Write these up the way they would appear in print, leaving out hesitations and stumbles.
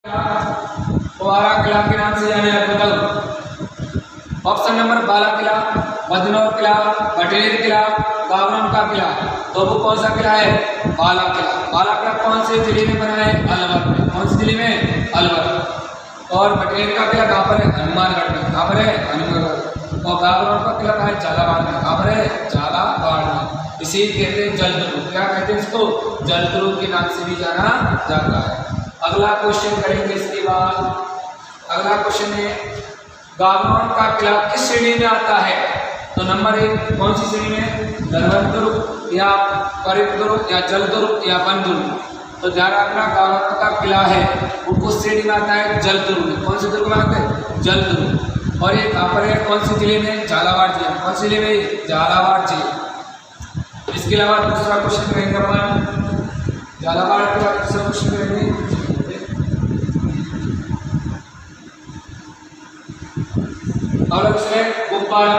फुहारा किला के नाम से जाना जाता है। ऑप्शन नंबर 12 किला, बदनौर किला, भटेर किला, गावरम का किला। तो वो कौन सा किला है? बाला किला। बाला किला कौन से जिले में बना है? अलवर में। कौन से जिले में? अलवर। और भटेर का किला कहाँ पर है? हनुमानगढ़ में। कहाँ पर है? हनुमानगढ़। और गावरम का किला कहाँ है? झालावाड़ में। कहाँ पर है? झालावाड़ में। इसी कहते हैं जलदुर्ग। क्या कहते हैं इसको? जलदुर्ग के नाम से भी जाना जाता है। अगला क्वेश्चन करेंगे इसके बाद। अगला क्वेश्चन है गावरम का किला किस श्रेणी में आता है? तो नंबर 1 कौन सी श्रेणी में? दरवन दुर्ग या परित दुर्ग या जल दुर्ग या वन दुर्ग। तो ध्यान रखना गावरम का किला है वो किस श्रेणी में आता है? जल दुर्ग में। कौन से दुर्ग में आता है? जल दुर्ग। और ये कहाँ पर है? कौन से जिले में? झालावाड़ जिले में। कौन से जिले में? झालावाड़ जिले। इसके अलावा दूसरा क्वेश्चन करेंगे अपन झालावाड़ के बाद दूसरा क्वेश्चन करेंगे। अगला क्वेश्चन है गुब्बारा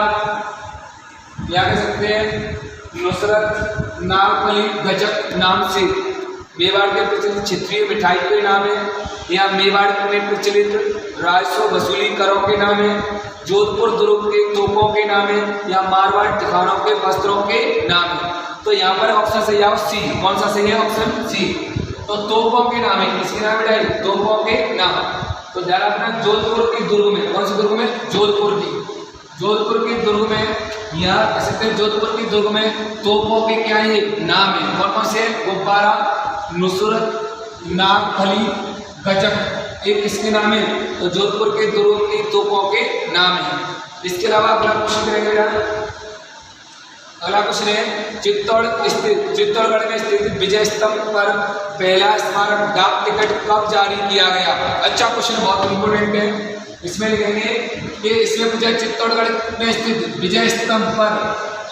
या कह सकते हैं नुसरत नागफली गजक नाम से मेवाड़ के प्रचलित क्षेत्रीय मिठाई के नाम है, या मेवाड़ में प्रचलित राजस्व वसूली करों के नाम है, जोधपुर दुर्ग के तोपों के नाम है, या मारवाड़ ठिकानों के वस्त्रों के नाम है। तो यहाँ पर ऑप्शन सही है सी। कौन सा सही है? Option C. तो तोपों के नाम है। किसके नाम मिठाई? तोपों के नाम। तो ध्यान रखना जोधपुर के दुर्ग में। कौन से दुर्ग में? जोधपुर के दुर्ग में यहाँ कह सकते हैं जोधपुर के दुर्ग में तोपों के क्या है? नाम है। कौन कौन से? गुब्बारा, नुसरत, नागफली, गजक। एक किसके नाम है? तो जोधपुर के दुर्ग के तोपों के नाम है। इसके अलावा अगला क्वेश्चन करेंगे। अगला क्वेश्चन है चित्तौड़गढ़ में स्थित विजय स्तंभ पर पहला स्मारक डाक टिकट कब जारी किया गया? अच्छा क्वेश्चन, बहुत इंपोर्टेंट है। इसमें लिखेंगे कि इसमें पूछा चित्तौड़गढ़ में स्थित विजय स्तंभ पर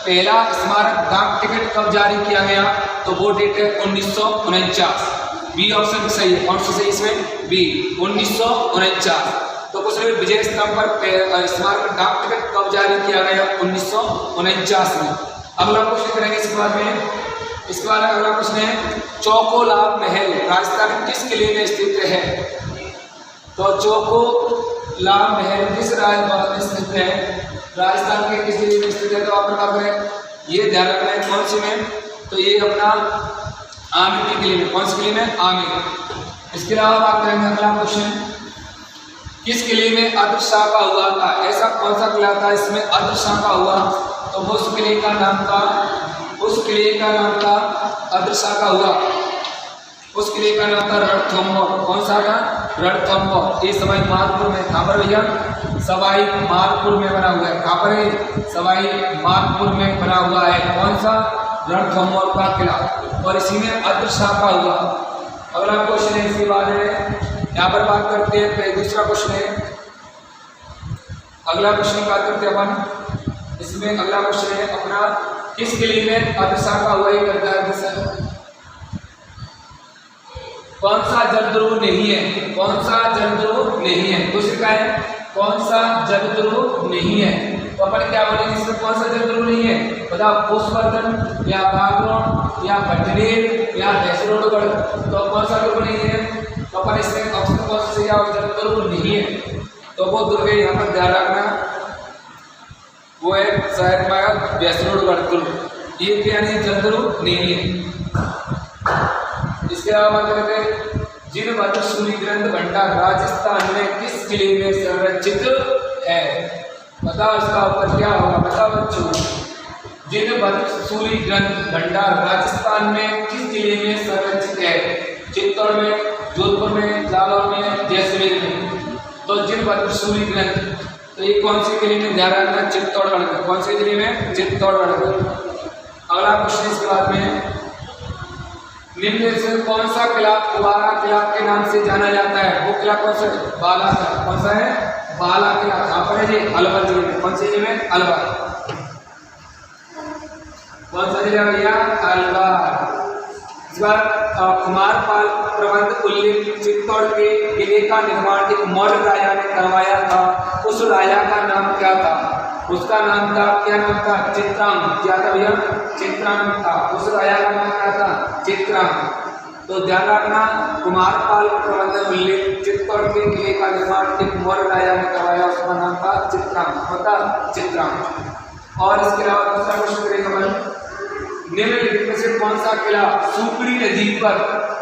पहला स्मारक डाक टिकट कब जारी किया गया? तो वो डेट है 1949। बी ऑप्शन सही है। कौन सा सही इसमें? बी 1949। तो क्वेश्चन विजय स्तंभ पर स्मारक डाक टिकट कब जारी किया गया? 1949 में। अगला क्वेश्चन करेंगे इसके बाद में। इसके बाद अगला क्वेश्चन है चौकोलाम महल राजस्थान किस किले में स्थित है? तो चौकोलाम महल किस राजस्थान में स्थित है? राजस्थान के किस जिले में स्थित है? तो आप बता करें, ये ध्यान रखना है कौन सी में? तो ये अपना आमेर के किले में। कौन से किले में? आमेर। इसके अलावा बात करेंगे अगला क्वेश्चन किस किले में अद्रशाखा हुआ था? ऐसा कौन सा किला था इसमें अद्रशाखा हुआ? तो उस किले का नाम था अद्रशाखा हुआ। उस किले का नाम था रणथंभौर। कौन सा था? रणथंभौर। ये सवाई माधोपुर में। कहाँ पर भैया? सवाई माधोपुर में बना हुआ है। कहाँ पर है? सवाई माधोपुर में बना हुआ है। कौन सा? रणथंभौर का किला। और इसी में अद्रशाखा हुआ। अगला क्वेश्चन है इसके बाद है यहाँ पर बात करते हैं। दूसरा क्वेश्चन है अगला क्वेश्चन की बात करते हैं अपन। इसमें अगला क्वेश्चन है अपना किस किले में अद्रशाखा हुआ? ये करता है कौन सा जलदुर्ग नहीं है? कौन सा जलदुर्ग नहीं है? दूसरी का है कौन सा जलदुर्ग नहीं है? तो अपन क्या बोलेंगे इसमें? कौन सा जलदुर्ग नहीं है? बताओ, पुष्पवर्धन या बागरोड या भटनेर या भैंसरोडगढ़। तो कौन सा दुर्ग नहीं है? तो अपन इसमें ऑप्शन कौन सा सही है? जलदुर्ग नहीं है। तो वो दुर्ग यहाँ पर ध्यान रखना, वो है शायद भैंसरोडगढ़ दुर्ग। ये क्या नहीं? जलदुर्ग नहीं है। इसके अलावा कहते हैं जिनवज्र सूर्य ग्रंथ भंडार राजस्थान में किस किले में संरक्षित है? बताओ इसका उत्तर क्या होगा? बताओ बच्चों, जिनवज्र सूर्य ग्रंथ भंडार राजस्थान में किस जिले में संरक्षित है? चित्तौड़ में, जोधपुर में, जालौर में, जैसलमेर में। तो जिनवज्र सूर्य ग्रंथ, तो ये कौन से किले में? ध्यान रखना चित्तौड़गढ़ में। कौन से जिले में? चित्तौड़गढ़ में। अगला क्वेश्चन इसके बाद में निम्न से कौन सा किला फुहारा किला के नाम से जाना जाता है? वो किला कौन सा है? बाला किला। कौन सा है? बाला किला। कहाँ पर है जी? अलवर जिले में। कौन से जिले में? अलवर। कौन सा जिला भैया? अलवर। इस बार कुमारपाल प्रबंध उल्लेख चित्तौड़ के किले का निर्माण एक मौर्य राजा ने करवाया था। उस राजा का नाम क्या था? उसका नाम था, क्या नाम था? चित्रांग। क्या था भैया? चित्रांग था। उस राजा का नाम क्या था? चित्रांग। तो ध्यान रखना, कुमारपाल प्रबंधन उल्लेख चित्तौड़ के किले का निर्माण एक मौर्य राजा ने करवाया, उसका नाम था चित्रांग। और इसके अलावा दूसरा क्वेश्चन करेंगे अपन, निम्नलिखित में से कौन सा किला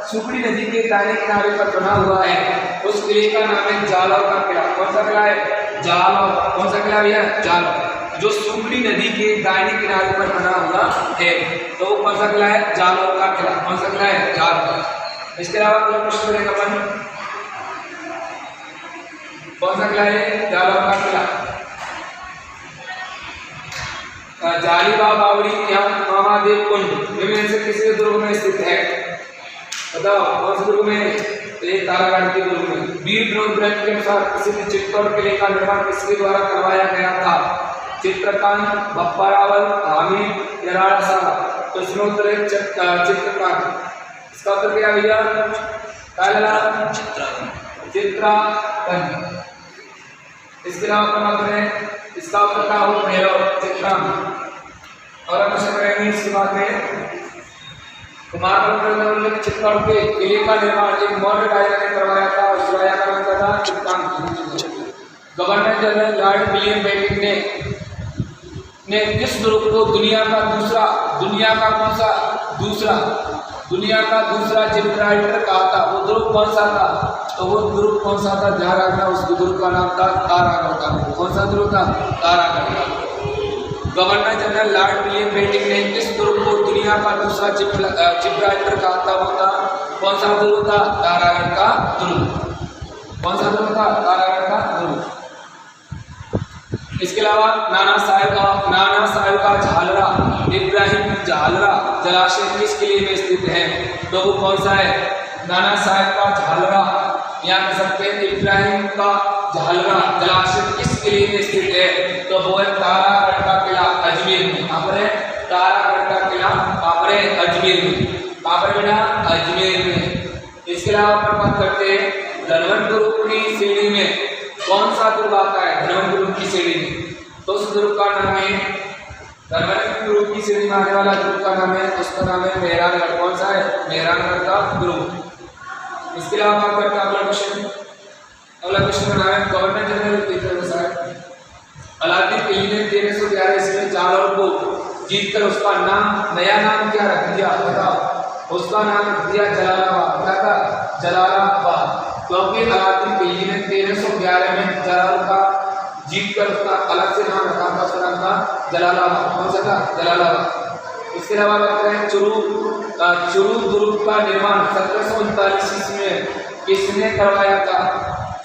सुकड़ी नदी के दाहिने किनारे पर बना हुआ है? उस किले का नाम है जालौर का किला। कौन सा किला है? जालौर। कौन सा किला भैया? जालौर, जो सुकड़ी नदी के दाहिने किनारे पर बना हुआ है, तो वो कौन सा किला है? जालौर का किला। कौन सा किला है? जालौर। इसके अलावा अगला प्रश्न करेंगे अपन, कौन सा किला है? जालौर का किला। जालीबाग बावड़ी या महादेव कुंड इनमें से किसी दुर्ग में स्थित है? बताओ कौन से दुर्ग में? एक तारागढ़ के दुर्ग में। वीर विनोद ग्रंथ के अनुसार प्रसिद्ध चित्तौड़ किले का निर्माण किसके द्वारा करवाया गया था? चित्रकांत, बप्पा रावल, हामिद या राणा साहब? प्रश्नोत्तर है चित्रकांत। इसका उत्तर क्या भैया? चित्रांत। इसके अलावा अपन करें, इसका उत्तर क्या हो? भैरव चित्रांत। और अब प्रश्न करेंगे इसके बाद में, कुमारपाल प्रबंधन चित्तौड़ के किले का निर्माण एक मौर्य राजा ने करवाया था, उस राजा का नाम था चित्रांत। Governor general Lord William Bentinck ने किस दुर्ग को दुनिया का दूसरा जिब्राल्टर कहा था? वो दुर्ग कौन सा था? तो वो दुर्ग कौन सा था? ध्यान रखना, उस दुर्ग का नाम था तारागढ़ का। कौन सा दुर्ग था? तारागढ़ का। Governor general Lord William Bentinck ने किस दुर्ग को दुनिया का दूसरा जिब्राल्टर कहा था? वो था कौन सा दुर्ग था? तारागढ़ का दुर्ग। कौन सा दुर्ग था? तारागढ़ का दुर्ग। इसके अलावा नाना साहेब का झालरा, इब्राहिम झालरा जलाशय किस किले में स्थित है? तो वो कौन सा है? नाना साहेब का झालरा या कह सकते हैं इब्राहिम का झालरा जलाशय किस किले में स्थित है? तो वो है तारागढ़ का किला, अजमेर में। यहाँ पर है तारागढ़ का किला, यहाँ पर है अजमेर में। कहाँ पर बेटा? अजमेर में। इसके अलावा अपन बात करते हैं धनवन दुर्ग की श्रेणी में कौन सा दुर्ग आता है? धनवन दुर्ग की श्रेणी में, तो उस दुर्ग का नाम है, धनवन दुर्ग की श्रेणी में आने वाला दुर्ग का नाम है, उसका नाम है मेहरानगढ़। कौन सा है? मेहरानगढ़ का दुर्ग। इसके अलावा बात करते हैं अगला क्वेश्चन का नाम है गवर्नर जनरल के अनुसार अलाउद्दीन खिलजी ने 1311 ईस्वी में जालौर को जीतकर उसका नया नाम क्या रख दिया? बताओ। उसका नाम रख दिया जलालाबाद। क्या था? जलालाबाद। क्योंकि अलाउद्दीन खिलजी ने 1311 में जालौर का जीतकर उसका अलग से नाम रखा था, उसका नाम था जलालाबाद। कौन सा था? जलालाबाद। इसके अलावा बात करें चुरू दुर्ग का निर्माण 1739 ईस्वी में किसने करवाया था?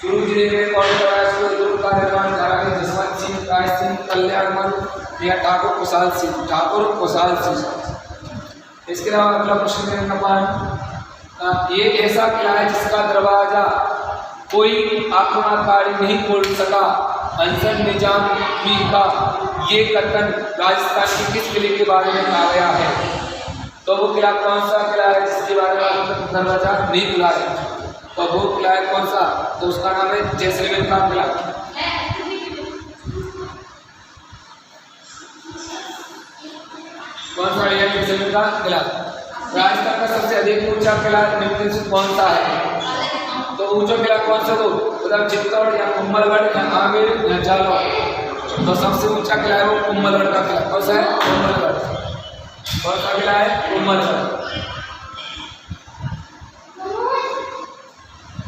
चुरू जिले में कौन करवाया इसको दुर्ग का निर्माण? महाराजा जसवंत सिंह, राय सिंह, कल्याणमल या ठाकुर कुशाल सिंह। इसके अलावा अगला क्वेश्चन है नंबर, ये ऐसा किला है जिसका दरवाजा कोई आक्रमणकारी नहीं खोल सका। अंसर निजाम का ये कथन राजस्थान के किस किले के बारे में कहा गया है? तो वो किला कौन सा किला है जिसके बारे में दरवाजा नहीं खुला है? तो वो किला है कौन सा? तो उसका नाम है जैसलमेर का किला। कौन सा है जैसलमेर का किला? राजस्थान का सबसे अधिक ऊंचा किला निम्न से कौन सा है? तो ऊंचा किला कौन सा? तो मतलब चित्तौड़ या कुंभलगढ़ या आमेर या जालौर। तो सबसे ऊंचा किला है वो कुंभलगढ़ का किला। कौन सा है? कुंभलगढ़। कौन सा किला है? कुंभलगढ़।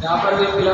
यहाँ पर भी किला